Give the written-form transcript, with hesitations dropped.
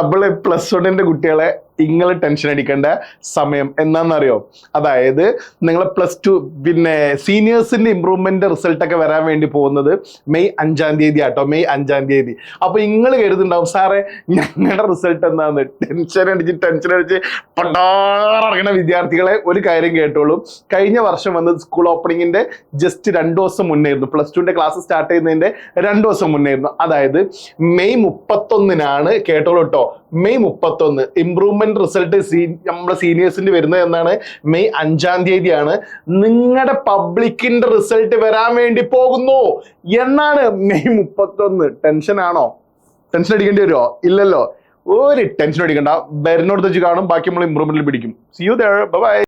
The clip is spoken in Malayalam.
അപ്പോൾ പ്ലസ് വണ്ണിന്റെ കുട്ടികളെ നിങ്ങൾ ടെൻഷൻ അടിക്കേണ്ട സമയം എന്നാന്നറിയോ? അതായത് നിങ്ങൾ പ്ലസ് ടു പിന്നെ സീനിയേഴ്സിന്റെ ഇമ്പ്രൂവ്മെന്റ് റിസൾട്ട് ഒക്കെ വരാൻ വേണ്ടി പോകുന്നത് മെയ് 5-ാം തീയതി ആട്ടോ. മെയ് 5-ാം തീയതി. അപ്പൊ നിങ്ങൾ കരുതുണ്ടാവും സാറേ ഞങ്ങളുടെ റിസൾട്ട് എന്താന്ന്. ടെൻഷൻ അടിച്ച് പണ്ടാറങ്ങണ വിദ്യാർത്ഥികളെ ഒരു കാര്യം കേട്ടോളൂ. കഴിഞ്ഞ വർഷം വന്നത് സ്കൂൾ ഓപ്പണിങ്ങിന്റെ ജസ്റ്റ് 2 ദിവസം മുന്നേയിരുന്നു. പ്ലസ് ടുവിന്റെ ക്ലാസ് സ്റ്റാർട്ട് ചെയ്യുന്നതിന്റെ 2 ദിവസം മുന്നേയിരുന്നു. അതായത് മെയ് 31-നാണ് കേട്ടോളൂ കേട്ടോ. മെയ് 31 ഇംപ്രൂവ്മെന്റ് റിസൾട്ട് നമ്മുടെ സീനിയേഴ്സിന്റെ വരുന്നത് എന്നാണ്? മെയ് 5-ാം തീയതിയാണ്. നിങ്ങളുടെ പബ്ലിക്കിന്റെ റിസൾട്ട് വരാൻ വേണ്ടി പോകുന്നു എന്നാണ് മെയ് 31. ടെൻഷൻ ആണോ? ടെൻഷൻ അടിക്കേണ്ടി വരുമോ? ഇല്ലല്ലോ. ഒരു ടെൻഷൻ അടിക്കണ്ട. വരുന്നോടത്ത് വെച്ച് കാണും. ബാക്കി നമ്മൾ ഇംപ്രൂവ്മെന്റിൽ പിടിക്കും. See you there. Bye bye.